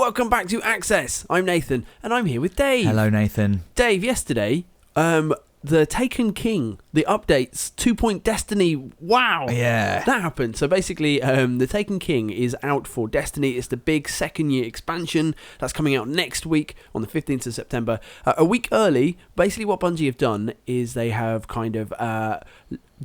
welcome back to Access. I'm Nathan, and I'm here with Dave. Hello, Nathan. Dave, yesterday, the Taken King, the updates, 2 Destiny, wow. Yeah. That happened. So basically, the Taken King is out for Destiny. It's the big second-year expansion that's coming out next week on the 15th of September. A week early, basically what Bungie have done is they have kind of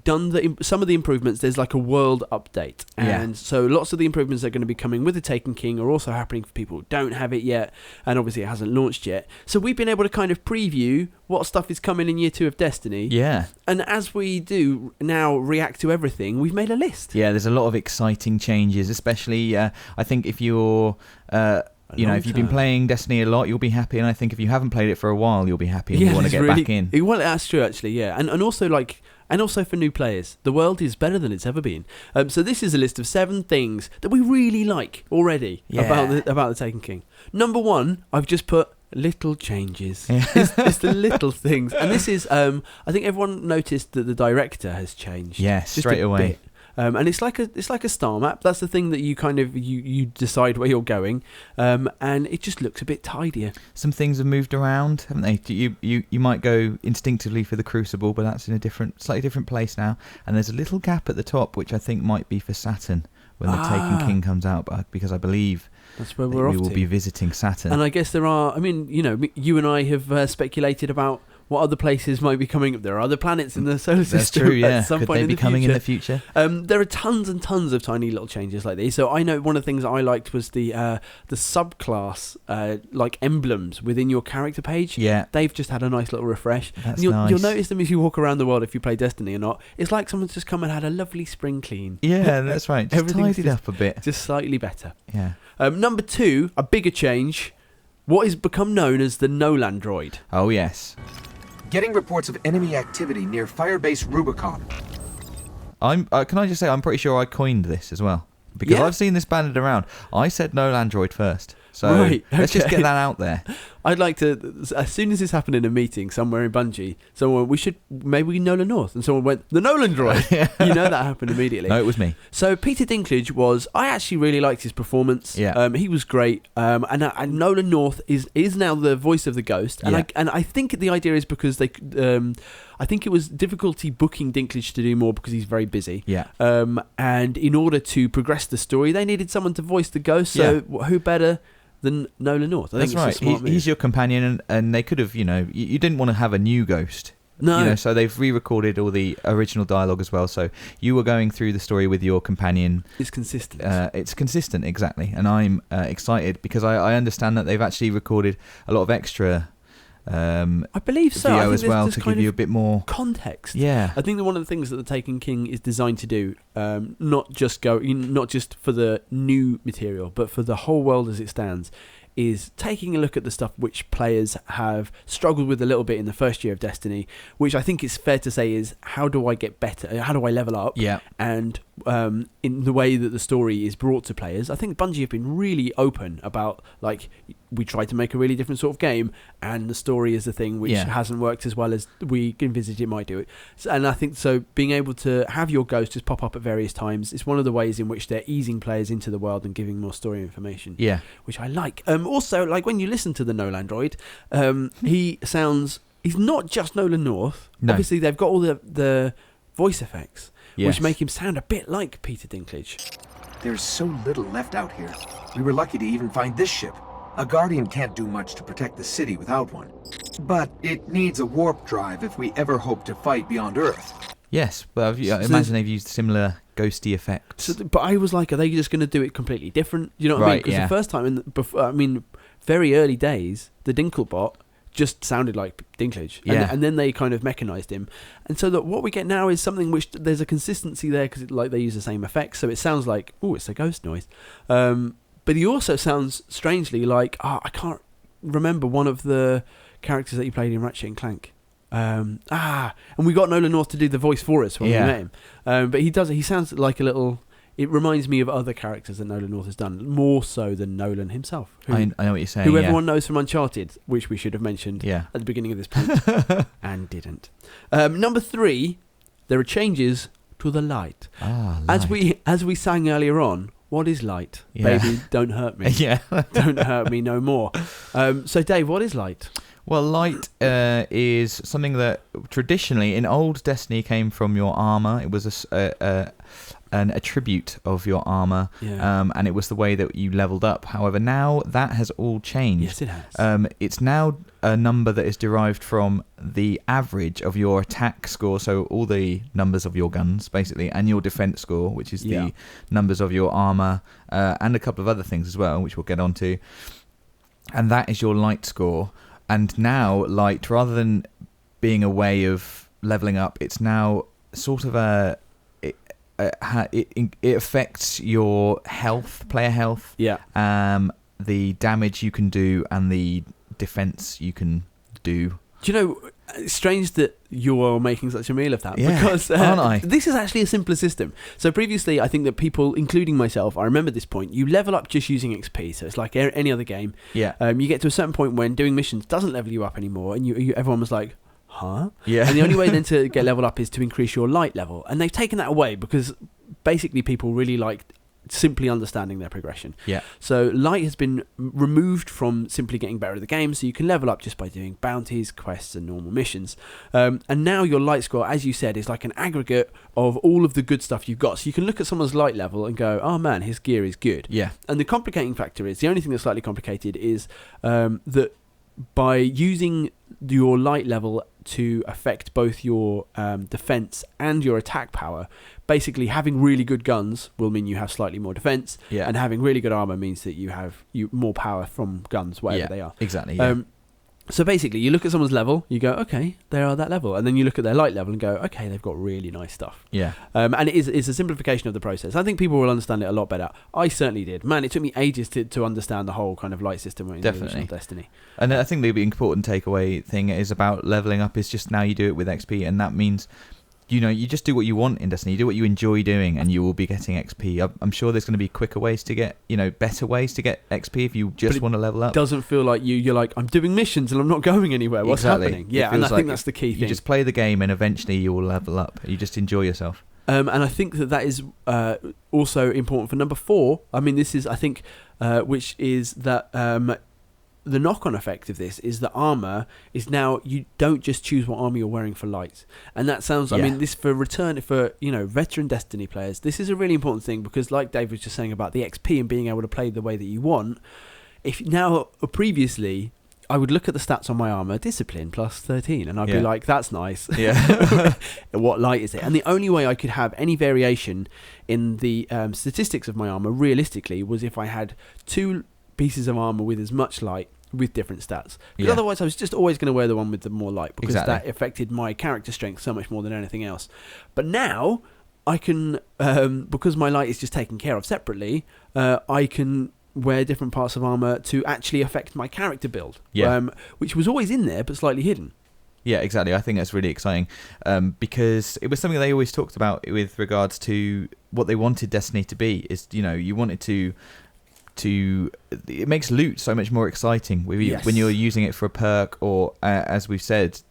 done some of the improvements. There's like a world update, and so lots of the improvements that are going to be coming with the Taken King are also happening for people who don't have it yet, and obviously it hasn't launched yet. So we've been able to kind of preview what stuff is coming in year 2 of Destiny. Yeah. And as we do now react to everything, we've made a list. Yeah, there's a lot of exciting changes, especially I think if you're if you've been playing Destiny a lot, you'll be happy, and I think if you haven't played it for a while, you'll be happy and you want to get back in. Well, that's true actually, yeah. And also for new players, the world is better than it's ever been. So this is a list of 7 things that we really like already about the Taken King. Number 1, I've just put little changes. It's the little things, and this is I think everyone noticed that the director has changed. Yes, straight away. And it's like a star map. That's the thing that you kind of you decide where you're going, and it just looks a bit tidier. Some things have moved around, haven't they? You might go instinctively for the Crucible, but that's in a slightly different place now. And there's a little gap at the top, which I think might be for Saturn when the Taken King comes out, because I believe that's where we will be visiting Saturn. And I guess there are. I mean, you and I have speculated about what other places might be coming up. There are other planets in the solar system. That's true, yeah. At some Could point they in be the coming future. in the future? There are tons and tons of tiny little changes like these. So I know one of the things that I liked was the subclass like emblems within your character page. Yeah. They've just had a nice little refresh. That's You'll notice them as you walk around the world if you play Destiny or not. It's like someone's just come and had a lovely spring clean. Yeah, that's right. Just tidied up a bit. Just slightly better. Yeah. Number 2, a bigger change. What has become known as the Nolan droid. Oh, yes. Getting reports of enemy activity near Firebase Rubicon. Can I just say, I'm pretty sure I coined this as well. Because I've seen this banded around. I said no Landroid first. So let's just get that out there. I'd like to, as soon as this happened in a meeting somewhere in Bungie, maybe Nolan North, and someone went, the Nolan droid. You know that happened immediately. No, it was me. So Peter Dinklage I actually really liked his performance. Yeah. He was great. And Nolan North is now the voice of the Ghost. And I think the idea is because I think it was difficulty booking Dinklage to do more because he's very busy. Yeah. And in order to progress the story, they needed someone to voice the Ghost. So who better than Nolan North? I think that's right. He's your companion, and they could have, you didn't want to have a new Ghost. No. So they've re-recorded all the original dialogue as well. So you were going through the story with your companion. It's consistent. It's consistent, exactly. And I'm excited because I understand that they've actually recorded a lot of extra I believe so. video as well to give you a bit more context. Yeah. I think that one of the things that the Taken King is designed to do, not just for the new material, but for the whole world as it stands, is taking a look at the stuff which players have struggled with a little bit in the first year of Destiny, which I think is fair to say is, how do I get better? How do I level up? Yeah. And in the way that the story is brought to players, I think Bungie have been really open about, like, we tried to make a really different sort of game, and the story is the thing which hasn't worked as well as we envisaged it might do it. And I think so being able to have your Ghost just pop up at various times is one of the ways in which they're easing players into the world and giving more story information. Yeah. Which I like. Also, like when you listen to the Nolan droid, he's not just Nolan North. No. Obviously, they've got all the voice effects, Yes. which make him sound a bit like Peter Dinklage. There's so little left out here. We were lucky to even find this ship. A Guardian can't do much to protect the city without one. But it needs a warp drive if we ever hope to fight beyond Earth. Yes, but I imagine they've used similar ghosty effects. But I was like, are they just going to do it completely different? You know what I mean? Because the first time, very early days, the Dinklebot just sounded like Dinklage. And then they kind of mechanized him. And so that what we get now is something which there's a consistency there because they use the same effects. So it sounds like, it's a ghost noise. But he also sounds strangely like, I can't remember one of the characters that he played in Ratchet and Clank. And we got Nolan North to do the voice for us when we met him. But he sounds like a little... It reminds me of other characters that Nolan North has done, more so than Nolan himself. I know what you're saying. Who everyone knows from Uncharted, which we should have mentioned at the beginning of this point, and didn't. Number 3, there are changes to the light. Light. As we sang earlier on, what is light? Baby, don't hurt me. Yeah. Don't hurt me no more. So, Dave, what is light? Well, light is something that traditionally in old Destiny came from your armor. It was an attribute of your armor, and it was the way that you leveled up. However, now that has all changed. Yes, it has. It's now a number that is derived from the average of your attack score, so all the numbers of your guns, basically, and your defense score, which is the numbers of your armor, and a couple of other things as well, which we'll get onto. And that is your light score. And now, light, rather than being a way of leveling up, it's now sort of it affects your health, player health, the damage you can do, and the defense you can do. Do you know, it's strange that you are making such a meal of that, because aren't I? This is actually a simpler system. So previously, I think that people, including myself, I remember this point, you level up just using XP, so it's like any other game. Yeah. You get to a certain point when doing missions doesn't level you up anymore, and everyone was like, huh? Yeah. And the only way then to get leveled up is to increase your light level, and they've taken that away because basically people really like simply understanding their progression. Yeah. So light has been removed from simply getting better at the game, so you can level up just by doing bounties, quests, and normal missions. And now your light score, as you said, is like an aggregate of all of the good stuff you've got. So you can look at someone's light level and go, oh man, his gear is good. Yeah. And the complicating factor is, the only thing that's slightly complicated is that by using your light level to affect both your defense and your attack power, basically having really good guns will mean you have slightly more defense, and having really good armor means that you have more power from guns, whatever they are. Exactly. Yeah. So basically, you look at someone's level, you go, okay, they are that level, and then you look at their light level and go, okay, they've got really nice stuff. Yeah. And it's a simplification of the process. I think people will understand it a lot better. I certainly did. Man, it took me ages to understand the whole kind of light system in the original Destiny. And I think the important takeaway thing is about leveling up is just now you do it with XP, and that means, you know, you just do what you want in Destiny. You do what you enjoy doing, and you will be getting XP. I'm sure there's going to be quicker ways to get, better ways to get XP if you just want to level up. It doesn't feel like you're like, I'm doing missions and I'm not going anywhere. What's happening? Yeah, and I think that's the key thing. You just play the game, and eventually you will level up. You just enjoy yourself. And I think that is also important for number 4. I mean, this is, I think, which is that the knock-on effect of this is that armor is now, you don't just choose what armor you're wearing for light. And that sounds, I mean, this for veteran Destiny players, this is a really important thing, because like Dave was just saying about the XP and being able to play the way that you want, previously I would look at the stats on my armor, discipline plus 13, and I'd be like, that's nice. Yeah. What light is it? And the only way I could have any variation in the statistics of my armor, realistically, was if I had 2 pieces of armor with as much light with different stats. Because otherwise I was just always going to wear the one with the more light, because that affected my character strength so much more than anything else. But now I can, because my light is just taken care of separately, I can wear different parts of armor to actually affect my character build, which was always in there but slightly hidden. Yeah, exactly. I think that's really exciting, because it was something they always talked about with regards to what they wanted Destiny to be. Is, you wanted to it makes loot so much more exciting when you're using it for a perk, or as we've said,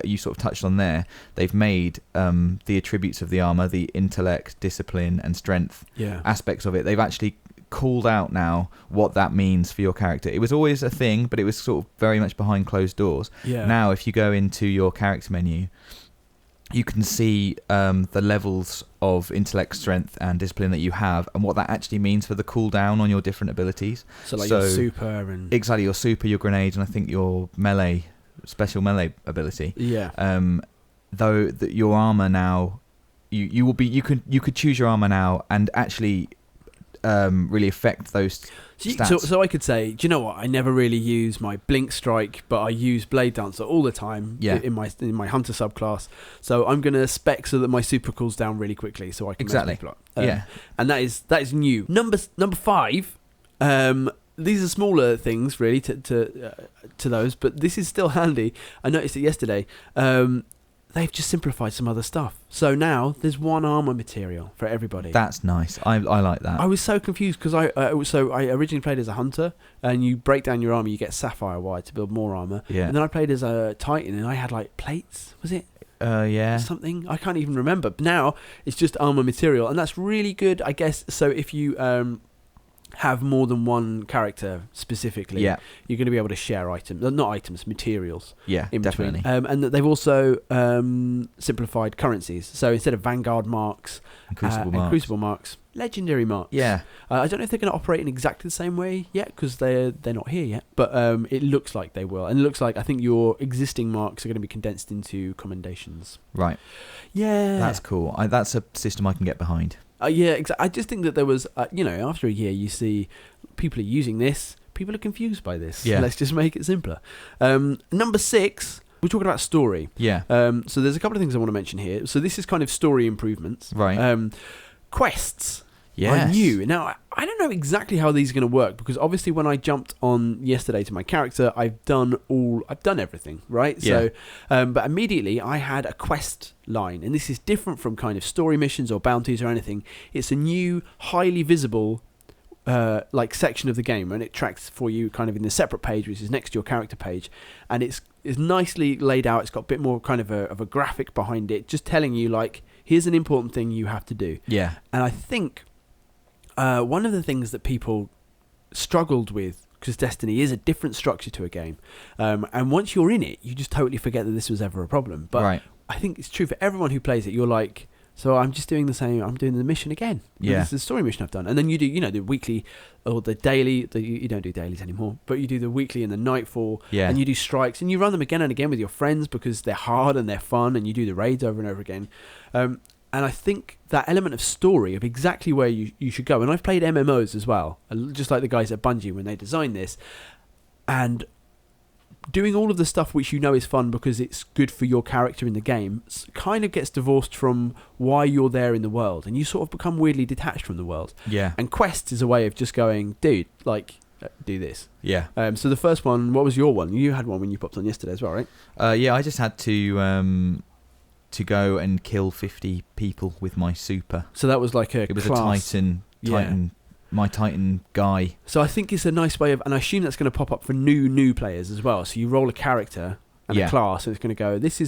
you sort of touched on there, they've made the attributes of the armor, the intellect, discipline, and strength aspects of it, they've actually called out now what that means for your character. It was always a thing, but it was sort of very much behind closed doors. Now if you go into your character menu, you can see the levels of intellect, strength, and discipline that you have, and what that actually means for the cooldown on your different abilities. So your super and... Exactly, your super, your grenades, and I think your melee, special melee ability. Yeah. Though your armor now, you could choose your armor now and actually really affect those stats. So I could say, do you know what? I never really use my Blink Strike, but I use Blade Dancer all the time in my Hunter subclass. So I'm going to spec so that my super cools down really quickly, so I can mess people up. And that is new. Number 5. These are smaller things really to those, but this is still handy. I noticed it yesterday. They've just simplified some other stuff. So now there's one armor material for everybody. That's nice. I like that. I was so confused because I originally played as a hunter, and you break down your armor, you get sapphire wire to build more armor. Yeah. And then I played as a titan, and I had like plates. Was it? Something I can't even remember. But now it's just armor material, and that's really good, I guess. So if you have more than one character specifically, Yeah. you're going to be able to share materials. Yeah, in definitely. between. And that they've also simplified currencies. So instead of Vanguard marks And and Crucible marks, legendary marks. Yeah. I don't know if they're going to operate in exactly the same way yet because they're not here yet, but it looks like they will. And it looks like I think your existing marks are going to be condensed into commendations. Right. Yeah. That's cool. That's a system I can get behind. Yeah, exactly. I just think that there was, after a year, you see people are using this. People are confused by this. Yeah. Let's just make it simpler. Number 6, we're talking about story. Yeah. So there's a couple of things I want to mention here. So this is kind of story improvements. Right. Quests. Yes. I knew. Now, I don't know exactly how these are going to work because obviously when I jumped on yesterday to my character, I've done everything, right? Yeah. So, but immediately I had a quest line, and this is different from kind of story missions or bounties or anything. It's a new, highly visible section of the game, and it tracks for you kind of in a separate page, which is next to your character page, and it's nicely laid out. It's got a bit more kind of a graphic behind it, just telling you like, here's an important thing you have to do. Yeah. And I think one of the things that people struggled with, because Destiny is a different structure to a game, and once you're in it, you just totally forget that this was ever a problem. But right. I think it's true for everyone who plays it. You're like, so I'm just doing the same. I'm doing the mission again. Yeah. This is the story mission I've done. And then you do, the weekly or the daily. You don't do dailies anymore, but you do the weekly and the nightfall. Yeah. And you do strikes, and you run them again and again with your friends because they're hard and they're fun, and you do the raids over and over again. And I think that element of story of exactly where you should go. And I've played MMOs as well, just like the guys at Bungie when they designed this. And doing all of the stuff which you know is fun because it's good for your character in the game kind of gets divorced from why you're there in the world. And you sort of become weirdly detached from the world. Yeah. And quests is a way of just going, dude, do this. Yeah. So the first one, what was your one? You had one when you popped on yesterday as well, right? Yeah, I just had to go and kill 50 people with my super. So that was like It was class. a Titan, my Titan guy. So I think it's a nice way of, and I assume that's going to pop up for new players as well. So you roll a character and a class, and it's going to go, this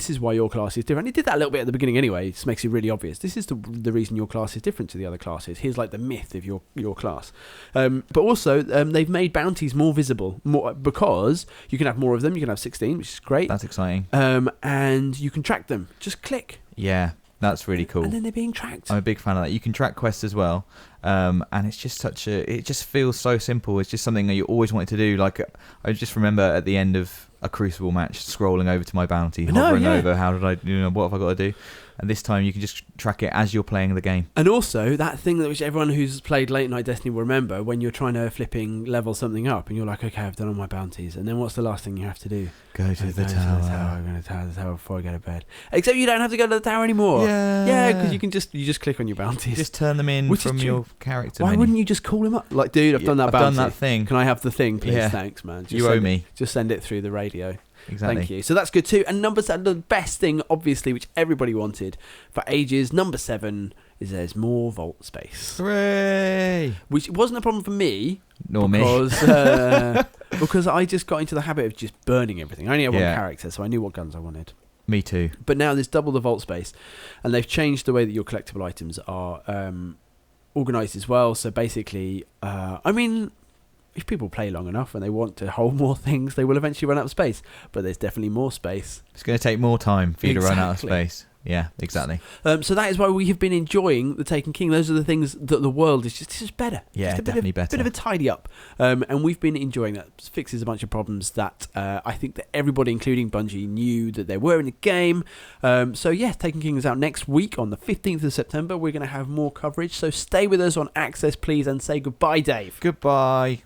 is why your class is different. It did that a little bit at the beginning anyway. It just makes it really obvious. This is the reason your class is different to the other classes. Here's like the myth of your class. But also, they've made bounties more visible because you can have more of them. You can have 16, which is great. That's exciting. And you can track them. Just click. Yeah, that's really cool. And then they're being tracked. I'm a big fan of that. You can track quests as well. And it's just it just feels so simple. It's just something that you always wanted to do. Like, I just remember at the end of a Crucible match, scrolling over to my bounty, hovering over, how did I, what have I got to do? And this time you can just track it as you're playing the game. And also, that thing that which everyone who's played Late Night Destiny will remember, when you're trying to flipping level something up, and you're like, okay, I've done all my bounties, and then what's the last thing you have to do? Go to the tower. I'm going to the tower before I go to bed. Except you don't have to go to the tower anymore. Yeah, because you just click on your bounties. Just turn them in from your character. Why wouldn't you just call him up? Like, dude, I've done that bounty. I've done that thing. Can I have the thing, please? Yeah. Thanks, man. You owe me. Just send it through the radio. Exactly. Thank you. So that's good too. And number 7, the best thing, obviously, which everybody wanted for ages, number 7 is there's more vault space. Hooray! Which wasn't a problem for me. Nor because, me. because I just got into the habit of just burning everything. I only had one character, so I knew what guns I wanted. Me too. But now there's double the vault space, and they've changed the way that your collectible items are organised as well. So basically, if people play long enough and they want to hold more things, they will eventually run out of space. But there's definitely more space. It's going to take more time for you to run out of space. Yeah, exactly. So that is why we have been enjoying the Taken King. Those are the things that the world is just better. Yeah, just definitely better. Bit of a tidy up. And we've been enjoying that. It fixes a bunch of problems that I think that everybody, including Bungie, knew that they were in the game. So yeah, Taken King is out next week on the 15th of September. We're going to have more coverage. So stay with us on Access, please, and say goodbye, Dave. Goodbye.